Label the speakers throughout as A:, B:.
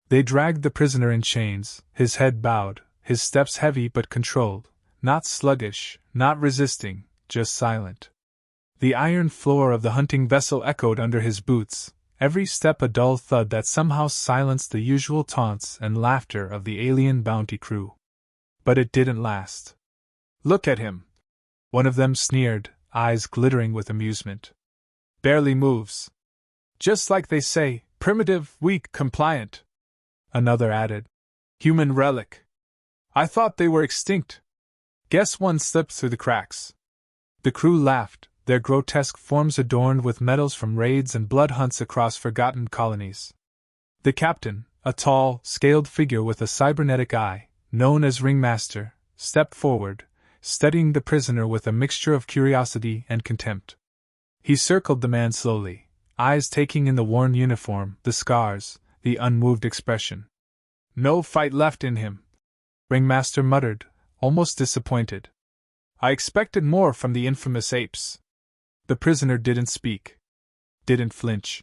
A: They dragged the prisoner in chains, his head bowed, his steps heavy but controlled, not sluggish, not resisting, just silent. The iron floor of the hunting vessel echoed under his boots, every step a dull thud that somehow silenced the usual taunts and laughter of the alien bounty crew. But it didn't last. "Look at him!" one of them sneered, eyes glittering with amusement. "Barely moves. Just like they say, primitive, weak, compliant." Another added, "Human relic. I thought they were extinct. Guess one slipped through the cracks." The crew laughed, their grotesque forms adorned with medals from raids and blood hunts across forgotten colonies. The captain, a tall, scaled figure with a cybernetic eye, known as Ringmaster, stepped forward, studying the prisoner with a mixture of curiosity and contempt. He circled the man slowly, eyes taking in the worn uniform, the scars, the unmoved expression. "No fight left in him," Ringmaster muttered, almost disappointed. "I expected more from the infamous apes." The prisoner didn't speak. Didn't flinch.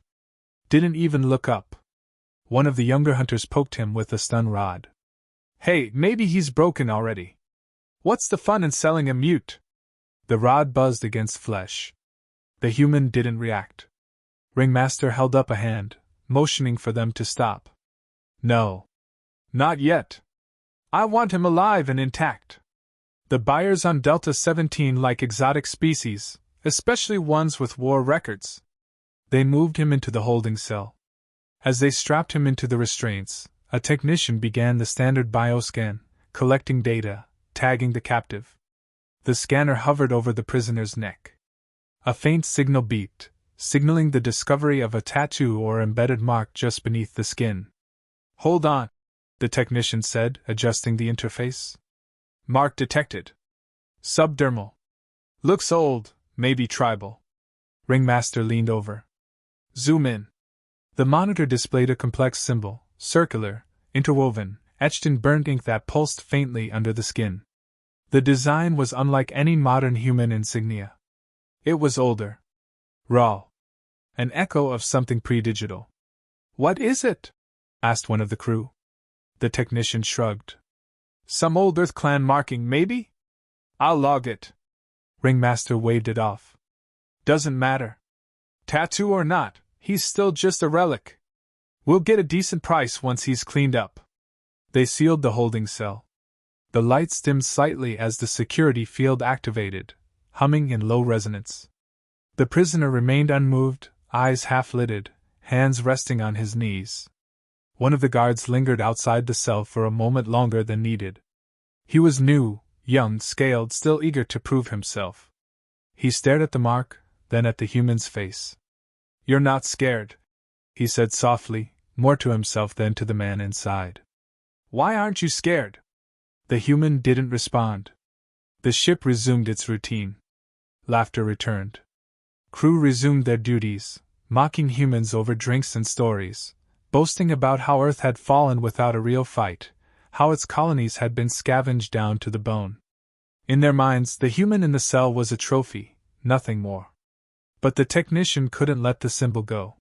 A: Didn't even look up. One of the younger hunters poked him with a stun rod. "Hey, maybe he's broken already. What's the fun in selling a mute?" The rod buzzed against flesh. The human didn't react. Ringmaster held up a hand, motioning for them to stop. "No. Not yet. I want him alive and intact. The buyers on Delta 17 like exotic species, especially ones with war records." They moved him into the holding cell. As they strapped him into the restraints, a technician began the standard bioscan, collecting data, tagging the captive. The scanner hovered over the prisoner's neck. A faint signal beeped, signaling the discovery of a tattoo or embedded mark just beneath the skin. "Hold on," the technician said, adjusting the interface. "Mark detected. Subdermal. Looks old, maybe tribal." Ringmaster leaned over. "Zoom in." The monitor displayed a complex symbol, circular, interwoven, etched in burnt ink that pulsed faintly under the skin. The design was unlike any modern human insignia. It was older. Raw. An echo of something pre-digital. "What is it?" asked one of the crew. The technician shrugged. "Some old Earth clan marking, maybe? I'll log it." Ringmaster waved it off. "Doesn't matter. Tattoo or not, he's still just a relic. We'll get a decent price once he's cleaned up." They sealed the holding cell. The lights dimmed slightly as the security field activated, humming in low resonance. The prisoner remained unmoved, eyes half-lidded, hands resting on his knees. One of the guards lingered outside the cell for a moment longer than needed. He was new, young, scaled, still eager to prove himself. He stared at the mark, then at the human's face. "You're not scared," he said softly, more to himself than to the man inside. "Why aren't you scared?" The human didn't respond. The ship resumed its routine. Laughter returned. Crew resumed their duties, mocking humans over drinks and stories, boasting about how Earth had fallen without a real fight, how its colonies had been scavenged down to the bone. In their minds, the human in the cell was a trophy, nothing more. But the technician couldn't let the symbol go.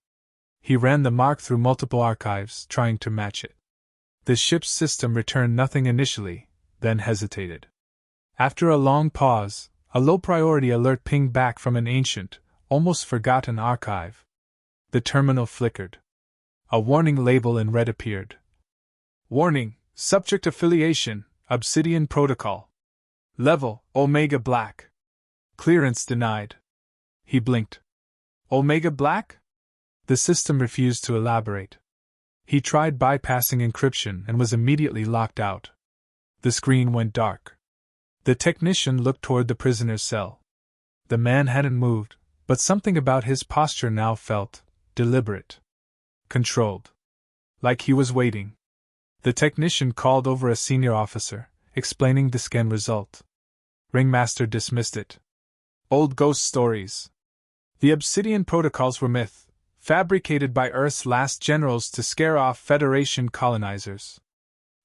A: He ran the mark through multiple archives, trying to match it. The ship's system returned nothing initially, then hesitated. After a long pause, a low-priority alert pinged back from an ancient, almost forgotten archive. The terminal flickered. A warning label in red appeared. "Warning, subject affiliation, Obsidian Protocol. Level, Omega Black. Clearance denied." He blinked. "Omega Black?" The system refused to elaborate. He tried bypassing encryption and was immediately locked out. The screen went dark. The technician looked toward the prisoner's cell. The man hadn't moved, but something about his posture now felt deliberate. Controlled. Like he was waiting. The technician called over a senior officer, explaining the scan result. Ringmaster dismissed it. "Old ghost stories. The Obsidian Protocols were myth, fabricated by Earth's last generals to scare off Federation colonizers."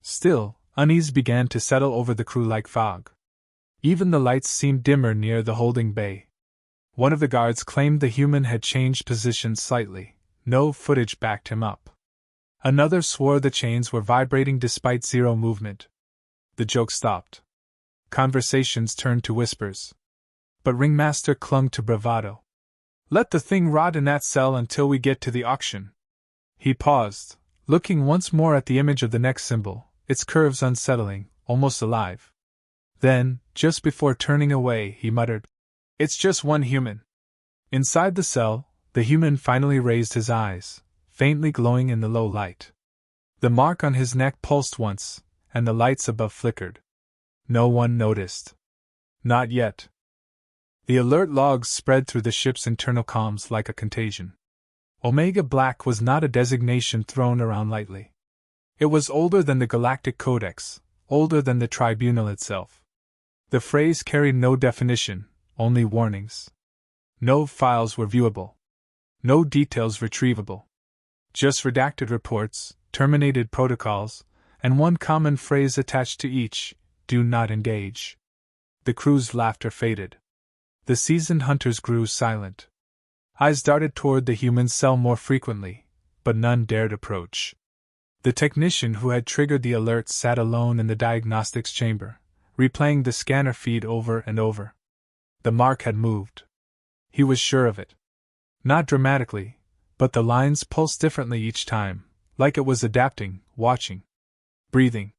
A: Still, unease began to settle over the crew like fog. Even the lights seemed dimmer near the holding bay. One of the guards claimed the human had changed position slightly. No footage backed him up. Another swore the chains were vibrating despite zero movement. The joke stopped. Conversations turned to whispers. But Ringmaster clung to bravado. "Let the thing rot in that cell until we get to the auction." He paused, looking once more at the image of the next symbol, its curves unsettling, almost alive. Then, just before turning away, he muttered, "It's just one human." Inside the cell, the human finally raised his eyes, faintly glowing in the low light. The mark on his neck pulsed once, and the lights above flickered. No one noticed. Not yet. The alert logs spread through the ship's internal comms like a contagion. Omega Black was not a designation thrown around lightly. It was older than the Galactic Codex, older than the Tribunal itself. The phrase carried no definition, only warnings. No files were viewable. No details retrievable. Just redacted reports, terminated protocols, and one common phrase attached to each: "Do not engage." The crew's laughter faded. The seasoned hunters grew silent. Eyes darted toward the human cell more frequently, but none dared approach. The technician who had triggered the alert sat alone in the diagnostics chamber, replaying the scanner feed over and over. The mark had moved. He was sure of it. Not dramatically, but the lines pulsed differently each time, like it was adapting, watching, breathing.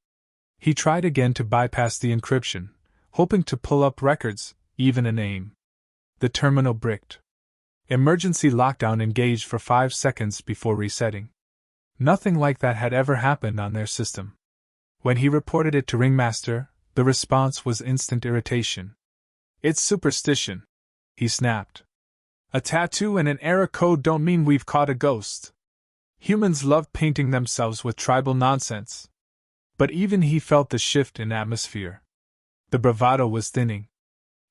A: He tried again to bypass the encryption, hoping to pull up records, even a name. The terminal bricked. Emergency lockdown engaged for 5 seconds before resetting. Nothing like that had ever happened on their system. When he reported it to Ringmaster, the response was instant irritation. "It's superstition," he snapped. "A tattoo and an error code don't mean we've caught a ghost. Humans love painting themselves with tribal nonsense." But even he felt the shift in atmosphere. The bravado was thinning.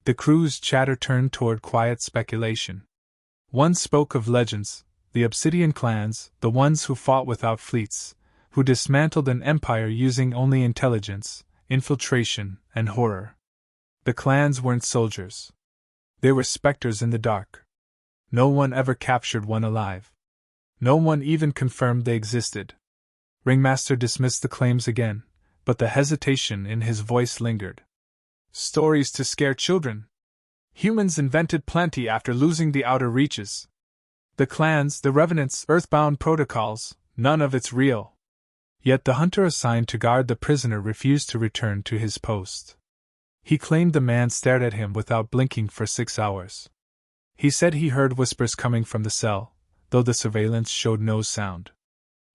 A: The crew's chatter turned toward quiet speculation. One spoke of legends, the Obsidian clans, the ones who fought without fleets, who dismantled an empire using only intelligence, infiltration, and horror. The clans weren't soldiers. They were specters in the dark. No one ever captured one alive. No one even confirmed they existed. Ringmaster dismissed the claims again, but the hesitation in his voice lingered. "Stories to scare children. Humans invented plenty after losing the outer reaches. The clans, the revenants, earthbound protocols, none of it's real." Yet the hunter assigned to guard the prisoner refused to return to his post. He claimed the man stared at him without blinking for 6 hours. He said he heard whispers coming from the cell, though the surveillance showed no sound.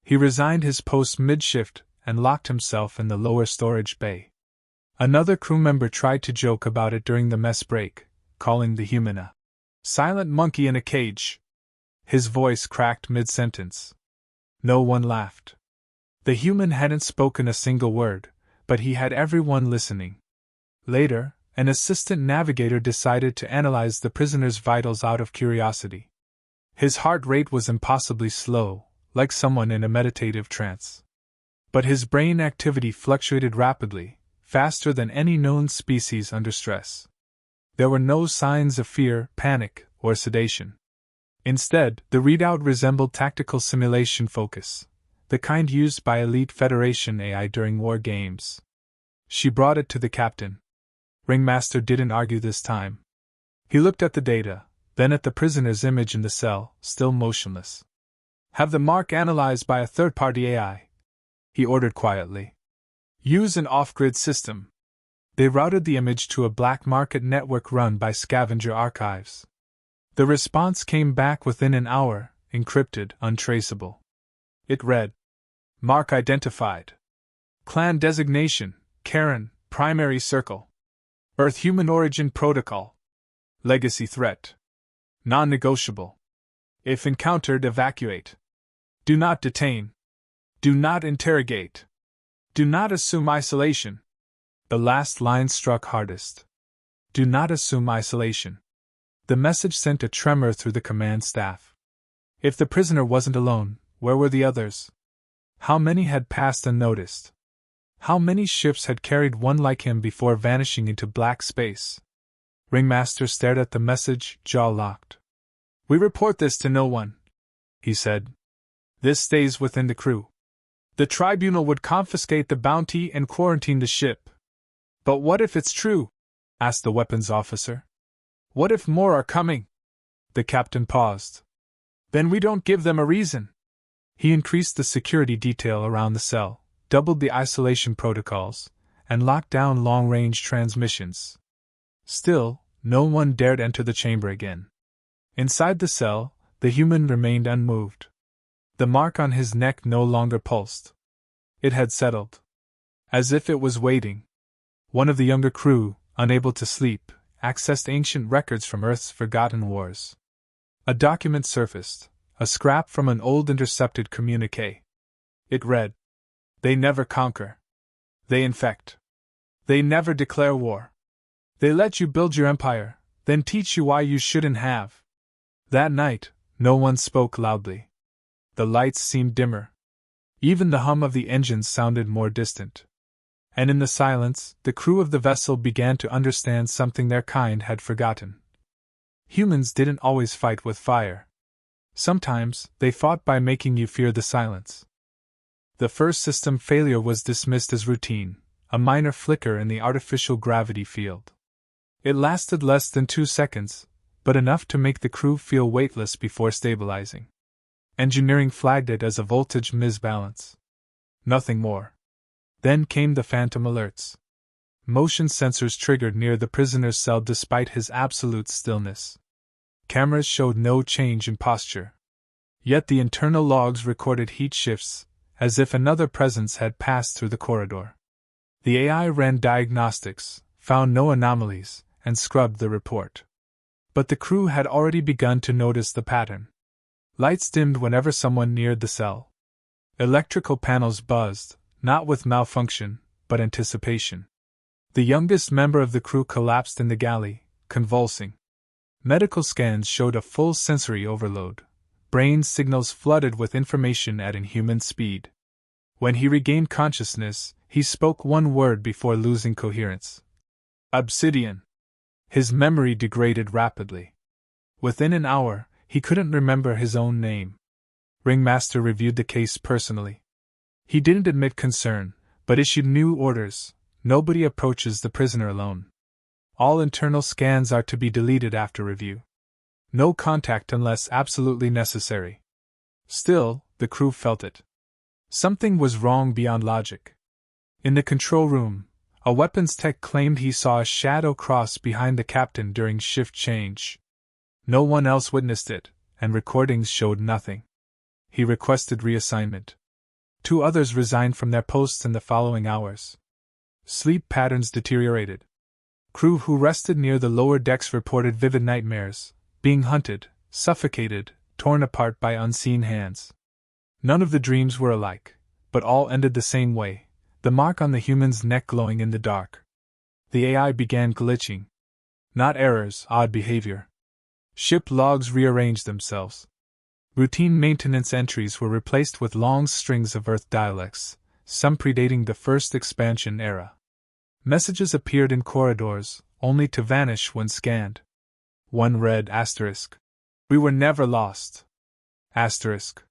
A: He resigned his post mid-shift and locked himself in the lower storage bay. Another crew member tried to joke about it during the mess break, calling the human a silent monkey in a cage. His voice cracked mid-sentence. No one laughed. The human hadn't spoken a single word, but he had everyone listening. Later, an assistant navigator decided to analyze the prisoner's vitals out of curiosity. His heart rate was impossibly slow, like someone in a meditative trance. But his brain activity fluctuated rapidly, faster than any known species under stress. There were no signs of fear, panic, or sedation. Instead, the readout resembled tactical simulation focus, the kind used by elite Federation AI during war games. She brought it to the captain. Ringmaster didn't argue this time. He looked at the data, then at the prisoner's image in the cell, still motionless. "Have the mark analyzed by a third-party AI," he ordered quietly. "Use an off-grid system." They routed the image to a black market network run by Scavenger Archives. The response came back within an hour, encrypted, untraceable. It read: "Mark identified. Clan designation, Karen, primary circle. Earth human origin protocol. Legacy threat. Non-negotiable. If encountered, evacuate. Do not detain. Do not interrogate. Do not assume isolation." The last line struck hardest. Do not assume isolation. The message sent a tremor through the command staff. If the prisoner wasn't alone, where were the others? How many had passed unnoticed? How many ships had carried one like him before vanishing into black space? Ringmaster stared at the message, jaw locked. "We report this to no one," he said. "This stays within the crew. The tribunal would confiscate the bounty and quarantine the ship. But what if it's true? Asked the weapons officer. What if more are coming? The captain paused. Then we don't give them a reason. He increased the security detail around the cell, doubled the isolation protocols, and locked down long-range transmissions. Still, no one dared enter the chamber again. Inside the cell, the human remained unmoved. The mark on his neck no longer pulsed. It had settled. As if it was waiting. One of the younger crew, unable to sleep, accessed ancient records from Earth's forgotten wars. A document surfaced, a scrap from an old intercepted communique. It read, "They never conquer. They infect. They never declare war. They let you build your empire, then teach you why you shouldn't have." That night, no one spoke loudly. The lights seemed dimmer. Even the hum of the engines sounded more distant. And in the silence, the crew of the vessel began to understand something their kind had forgotten. Humans didn't always fight with fire. Sometimes, they fought by making you fear the silence. The first system failure was dismissed as routine, a minor flicker in the artificial gravity field. It lasted less than 2 seconds, but enough to make the crew feel weightless before stabilizing. Engineering flagged it as a voltage misbalance. Nothing more. Then came the phantom alerts. Motion sensors triggered near the prisoner's cell despite his absolute stillness. Cameras showed no change in posture. Yet the internal logs recorded heat shifts, as if another presence had passed through the corridor. The AI ran diagnostics, found no anomalies, and scrubbed the report. But the crew had already begun to notice the pattern. Lights dimmed whenever someone neared the cell. Electrical panels buzzed, not with malfunction, but anticipation. The youngest member of the crew collapsed in the galley, convulsing. Medical scans showed a full sensory overload. Brain signals flooded with information at inhuman speed. When he regained consciousness, he spoke one word before losing coherence. Obsidian. His memory degraded rapidly. Within an hour, he couldn't remember his own name. Ringmaster reviewed the case personally. He didn't admit concern, but issued new orders. Nobody approaches the prisoner alone. All internal scans are to be deleted after review. No contact unless absolutely necessary. Still, the crew felt it. Something was wrong beyond logic. In the control room, a weapons tech claimed he saw a shadow cross behind the captain during shift change. No one else witnessed it, and recordings showed nothing. He requested reassignment. 2 others resigned from their posts in the following hours. Sleep patterns deteriorated. Crew who rested near the lower decks reported vivid nightmares, being hunted, suffocated, torn apart by unseen hands. None of the dreams were alike, but all ended the same way, the mark on the human's neck glowing in the dark. The AI began glitching. Not errors, odd behavior. Ship logs rearranged themselves. Routine maintenance entries were replaced with long strings of Earth dialects, some predating the first expansion era. Messages appeared in corridors, only to vanish when scanned. One read asterisk. We were never lost. Asterisk.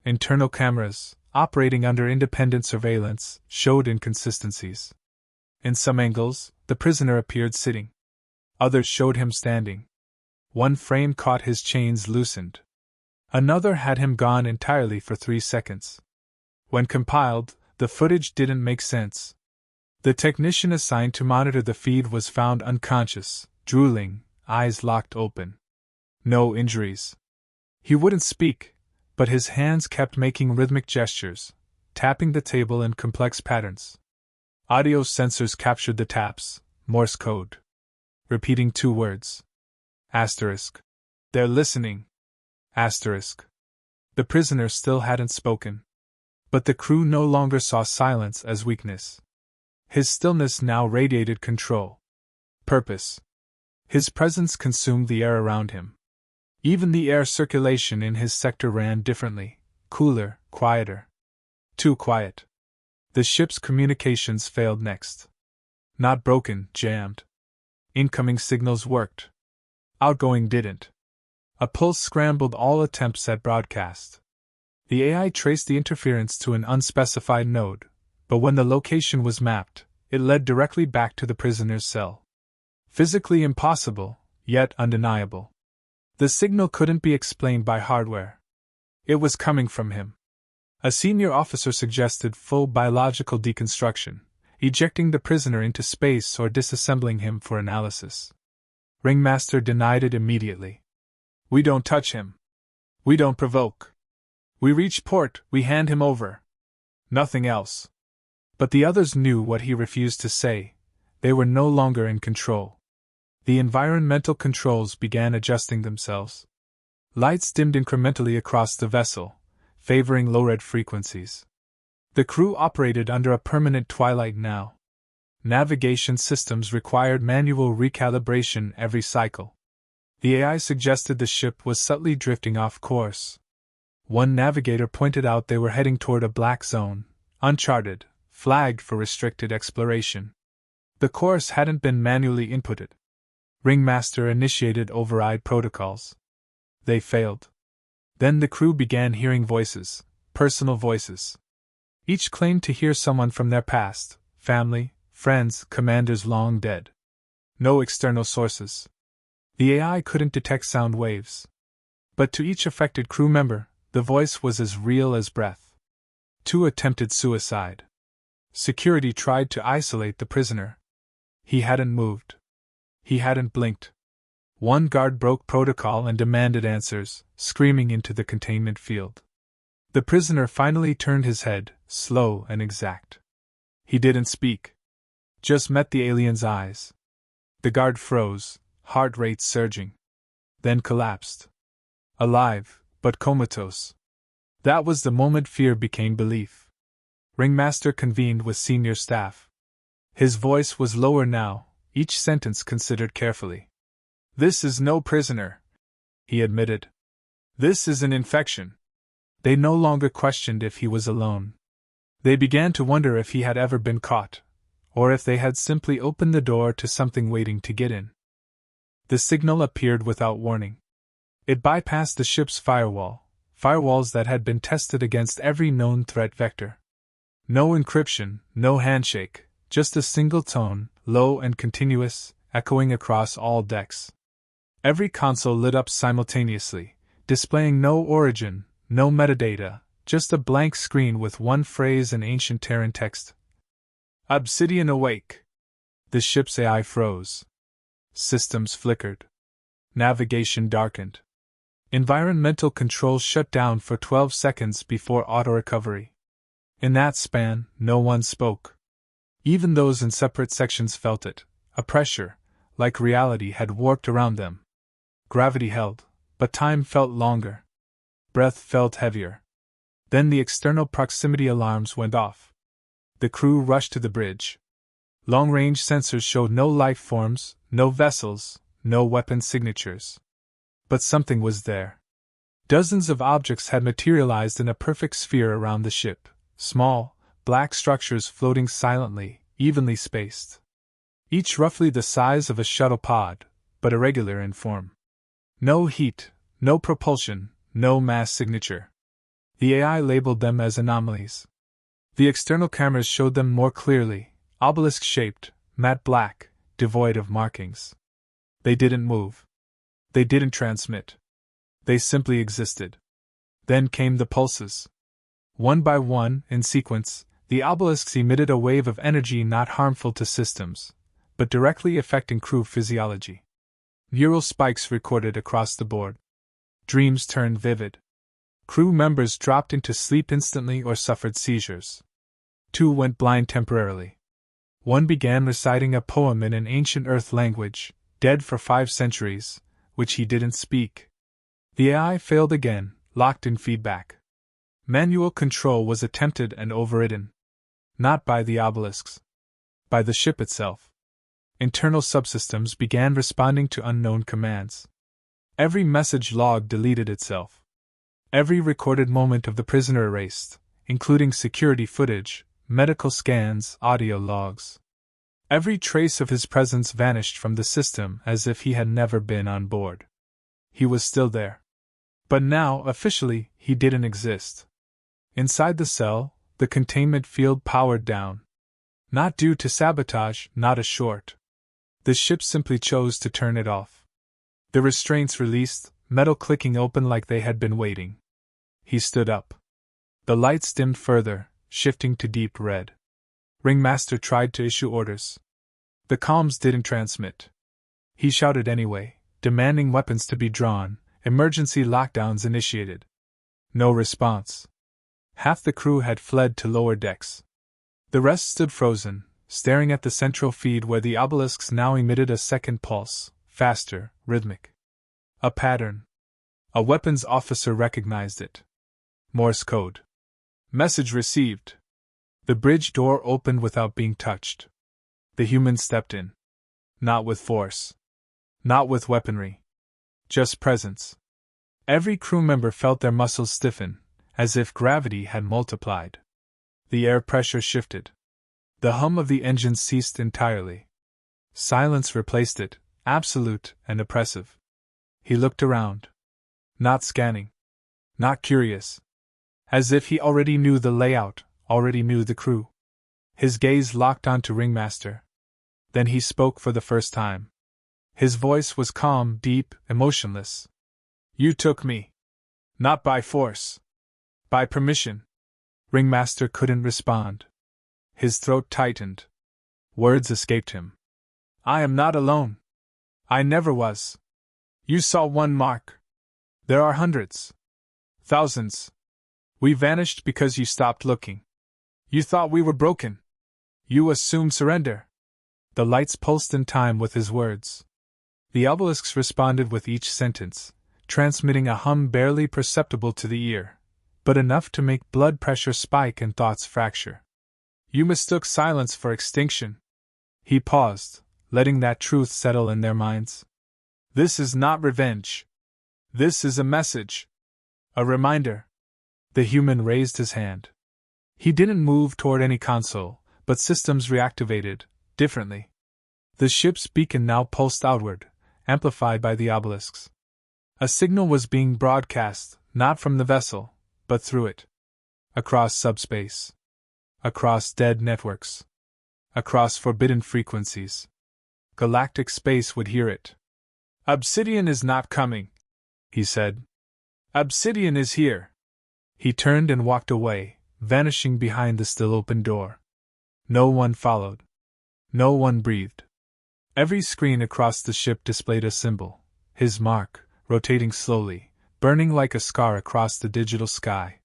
A: Internal cameras, operating under independent surveillance, showed inconsistencies. In some angles, the prisoner appeared sitting. Others showed him standing. One frame caught his chains loosened. Another had him gone entirely for 3 seconds. When compiled, the footage didn't make sense. The technician assigned to monitor the feed was found unconscious, drooling, eyes locked open. No injuries. He wouldn't speak, but his hands kept making rhythmic gestures, tapping the table in complex patterns. Audio sensors captured the taps, Morse code. Repeating 2 words. Asterisk. They're listening. Asterisk. The prisoner still hadn't spoken. But the crew no longer saw silence as weakness. His stillness now radiated control. Purpose. His presence consumed the air around him. Even the air circulation in his sector ran differently, cooler, quieter. Too quiet. The ship's communications failed next. Not broken, jammed. Incoming signals worked. Outgoing didn't. A pulse scrambled all attempts at broadcast. The AI traced the interference to an unspecified node, but when the location was mapped, it led directly back to the prisoner's cell. Physically impossible, yet undeniable. The signal couldn't be explained by hardware. It was coming from him. A senior officer suggested full biological deconstruction, ejecting the prisoner into space or disassembling him for analysis. Ringmaster denied it immediately. "We don't touch him. We don't provoke. We reach port, we hand him over. Nothing else." But the others knew what he refused to say. They were no longer in control. The environmental controls began adjusting themselves. Lights dimmed incrementally across the vessel, favoring low-red frequencies. The crew operated under a permanent twilight now. Navigation systems required manual recalibration every cycle. The AI suggested the ship was subtly drifting off course. One navigator pointed out they were heading toward a black zone, uncharted, flagged for restricted exploration. The course hadn't been manually inputted. Ringmaster initiated override protocols. They failed. Then the crew began hearing voices, personal voices. Each claimed to hear someone from their past, family, friends, commanders long dead. No external sources. The AI couldn't detect sound waves. But to each affected crew member, the voice was as real as breath. 2 attempted suicide. Security tried to isolate the prisoner. He hadn't moved. He hadn't blinked. One guard broke protocol and demanded answers, screaming into the containment field. The prisoner finally turned his head, slow and exact. He didn't speak. Just met the alien's eyes. The guard froze, heart rate surging. Then collapsed. Alive, but comatose. That was the moment fear became belief. Ringmaster convened with senior staff. His voice was lower now, each sentence considered carefully. "This is no prisoner," he admitted. "This is an infection." They no longer questioned if he was alone. They began to wonder if he had ever been caught, or if they had simply opened the door to something waiting to get in. The signal appeared without warning. It bypassed the ship's firewalls that had been tested against every known threat vector. No encryption, no handshake, just a single tone, low and continuous, echoing across all decks. Every console lit up simultaneously, displaying no origin, no metadata, just a blank screen with one phrase in ancient Terran text. "Obsidian awake." The ship's AI froze. Systems flickered. Navigation darkened. Environmental controls shut down for 12 seconds before auto-recovery. In that span, no one spoke. Even those in separate sections felt it. A pressure, like reality, had warped around them. Gravity held, but time felt longer. Breath felt heavier. Then the external proximity alarms went off. The crew rushed to the bridge. Long-range sensors showed no life forms, no vessels, no weapon signatures. But something was there. Dozens of objects had materialized in a perfect sphere around the ship, small, black structures floating silently, evenly spaced. Each roughly the size of a shuttle pod, but irregular in form. No heat, no propulsion, no mass signature. The AI labeled them as anomalies. The external cameras showed them more clearly, obelisk-shaped, matte black, devoid of markings. They didn't move. They didn't transmit. They simply existed. Then came the pulses. One by one, in sequence, the obelisks emitted a wave of energy not harmful to systems, but directly affecting crew physiology. Neural spikes recorded across the board. Dreams turned vivid. Crew members dropped into sleep instantly or suffered seizures. 2 went blind temporarily. One began reciting a poem in an ancient Earth language, dead for 5 centuries, which he didn't speak. The AI failed again, locked in feedback. Manual control was attempted and overridden. Not by the obelisks. By the ship itself. Internal subsystems began responding to unknown commands. Every message log deleted itself. Every recorded moment of the prisoner erased, including security footage, medical scans, audio logs. Every trace of his presence vanished from the system as if he had never been on board. He was still there. But now, officially, he didn't exist. Inside the cell, the containment field powered down. Not due to sabotage, not a short. The ship simply chose to turn it off. The restraints released, metal clicking open like they had been waiting. He stood up. The lights dimmed further, shifting to deep red. Ringmaster tried to issue orders. The comms didn't transmit. He shouted anyway, demanding weapons to be drawn, emergency lockdowns initiated. No response. Half the crew had fled to lower decks. The rest stood frozen, staring at the central feed where the obelisks now emitted a second pulse, faster, rhythmic. A pattern. A weapons officer recognized it. Morse code. Message received. The bridge door opened without being touched. The human stepped in. Not with force. Not with weaponry. Just presence. Every crew member felt their muscles stiffen, as if gravity had multiplied. The air pressure shifted. The hum of the engines ceased entirely. Silence replaced it, absolute and oppressive. He looked around. Not scanning. Not curious. As if he already knew the layout, already knew the crew. His gaze locked onto Ringmaster. Then he spoke for the first time. His voice was calm, deep, emotionless. You took me. Not by force. By permission. Ringmaster couldn't respond. His throat tightened. Words escaped him. I am not alone. I never was. You saw one mark. There are hundreds. Thousands. We vanished because you stopped looking. You thought we were broken. You assumed surrender. The lights pulsed in time with his words. The obelisks responded with each sentence, transmitting a hum barely perceptible to the ear, but enough to make blood pressure spike and thoughts fracture. You mistook silence for extinction. He paused, letting that truth settle in their minds. This is not revenge. This is a message. A reminder. The human raised his hand. He didn't move toward any console, but systems reactivated, differently. The ship's beacon now pulsed outward, amplified by the obelisks. A signal was being broadcast, not from the vessel, but through it. Across subspace. Across dead networks. Across forbidden frequencies. Galactic space would hear it. Obsidian is not coming, he said. Obsidian is here. He turned and walked away, vanishing behind the still open door. No one followed. No one breathed. Every screen across the ship displayed a symbol, his mark, rotating slowly, burning like a scar across the digital sky.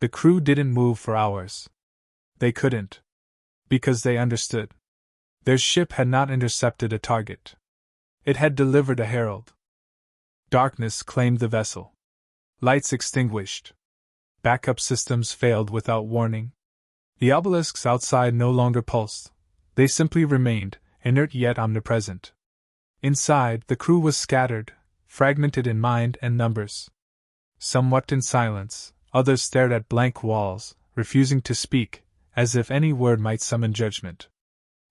A: The crew didn't move for hours. They couldn't. Because they understood. Their ship had not intercepted a target. It had delivered a herald. Darkness claimed the vessel. Lights extinguished. Backup systems failed without warning. The obelisks outside no longer pulsed. They simply remained, inert yet omnipresent. Inside, the crew was scattered, fragmented in mind and numbers. Some wept in silence, others stared at blank walls, refusing to speak, as if any word might summon judgment.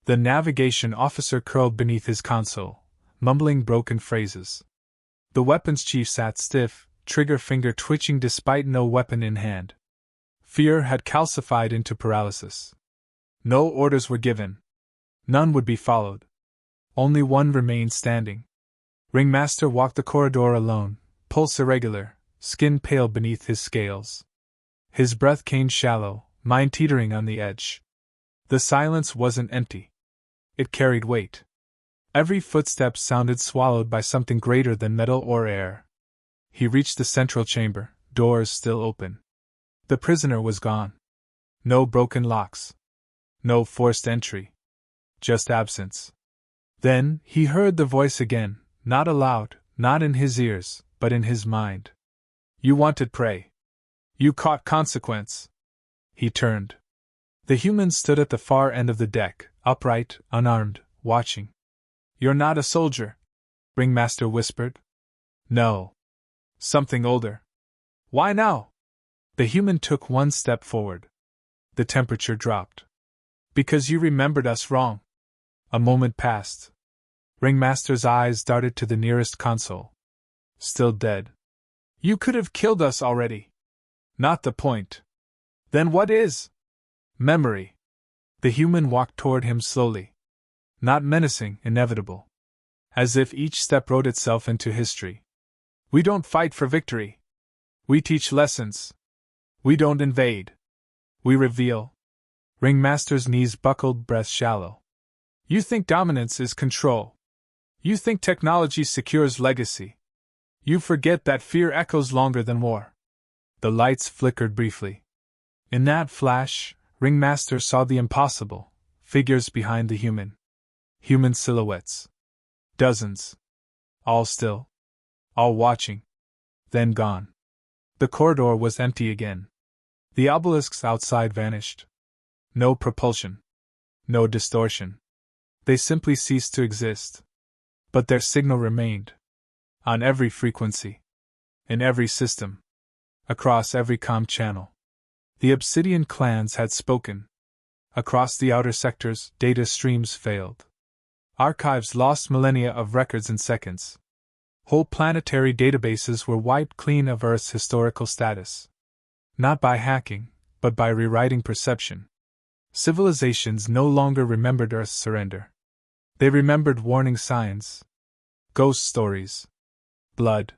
A: The navigation officer curled beneath his console, mumbling broken phrases. The weapons chief sat stiff, trigger finger twitching despite no weapon in hand. Fear had calcified into paralysis. No orders were given. None would be followed. Only one remained standing. Ringmaster walked the corridor alone, pulse irregular, skin pale beneath his scales. His breath came shallow, mind teetering on the edge. The silence wasn't empty. It carried weight. Every footstep sounded swallowed by something greater than metal or air. He reached the central chamber, doors still open. The prisoner was gone. No broken locks. No forced entry. Just absence. Then, he heard the voice again, not aloud, not in his ears, but in his mind. You wanted prey. You caught consequence. He turned. The human stood at the far end of the deck, upright, unarmed, watching. You're not a soldier, Ringmaster whispered. No. Something older. Why now? The human took one step forward. The temperature dropped. Because you remembered us wrong. A moment passed. Ringmaster's eyes darted to the nearest console. Still dead. You could have killed us already. Not the point. Then what is? Memory. The human walked toward him slowly. Not menacing, inevitable. As if each step wrote itself into history. We don't fight for victory. We teach lessons. We don't invade. We reveal. Ringmaster's knees buckled, breath shallow. You think dominance is control. You think technology secures legacy. You forget that fear echoes longer than war. The lights flickered briefly. In that flash, Ringmaster saw the impossible, figures behind the human. Human silhouettes. Dozens. All still. All watching. Then gone. The corridor was empty again. The obelisks outside vanished. No propulsion. No distortion. They simply ceased to exist. But their signal remained. On every frequency. In every system. Across every comm channel. The Obsidian clans had spoken. Across the outer sectors, data streams failed. Archives lost millennia of records in seconds. Whole planetary databases were wiped clean of Earth's historical status. Not by hacking, but by rewriting perception. Civilizations no longer remembered Earth's surrender. They remembered warning signs. Ghost stories. Blood.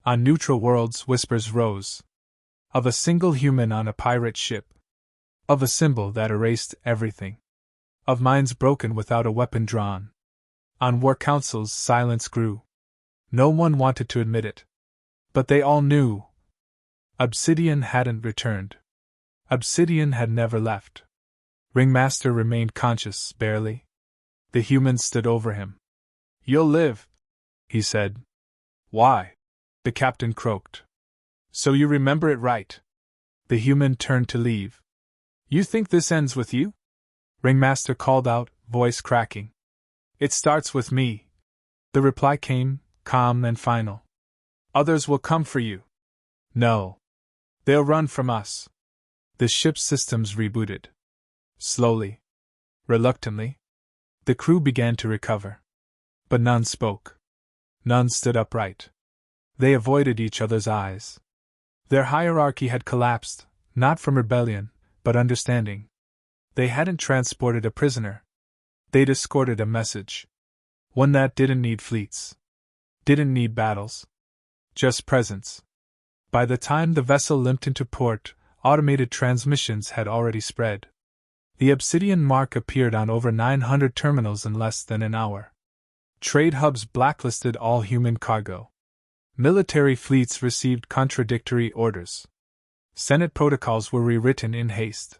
A: On neutral worlds, whispers rose. Of a single human on a pirate ship. Of a symbol that erased everything. Of minds broken without a weapon drawn. On war councils, silence grew. No one wanted to admit it. But they all knew. Obsidian hadn't returned. Obsidian had never left. Ringmaster remained conscious, barely. The human stood over him. You'll live, he said. Why? The captain croaked. So you remember it right. The human turned to leave. You think this ends with you? Ringmaster called out, voice cracking. It starts with me. The reply came, calm and final. Others will come for you. No. They'll run from us. The ship's systems rebooted. Slowly. Reluctantly. The crew began to recover. But none spoke. None stood upright. They avoided each other's eyes. Their hierarchy had collapsed, not from rebellion, but understanding. They hadn't transported a prisoner. They'd escorted a message. One that didn't need fleets. Didn't need battles. Just presence. By the time the vessel limped into port, automated transmissions had already spread. The Obsidian mark appeared on over 900 terminals in less than an hour. Trade hubs blacklisted all human cargo. Military fleets received contradictory orders. Senate protocols were rewritten in haste.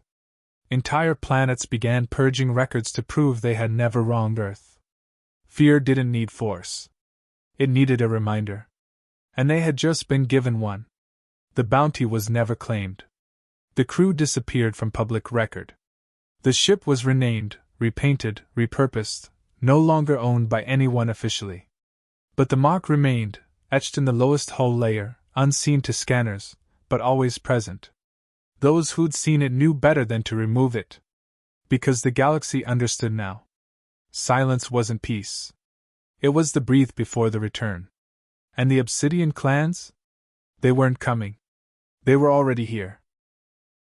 A: Entire planets began purging records to prove they had never wronged Earth. Fear didn't need force. It needed a reminder. And they had just been given one. The bounty was never claimed. The crew disappeared from public record. The ship was renamed, repainted, repurposed, no longer owned by anyone officially. But the mark remained, etched in the lowest hull layer, unseen to scanners, but always present. Those who'd seen it knew better than to remove it. Because the galaxy understood now. Silence wasn't peace. It was the breathe before the return. And the Obsidian clans? They weren't coming. They were already here.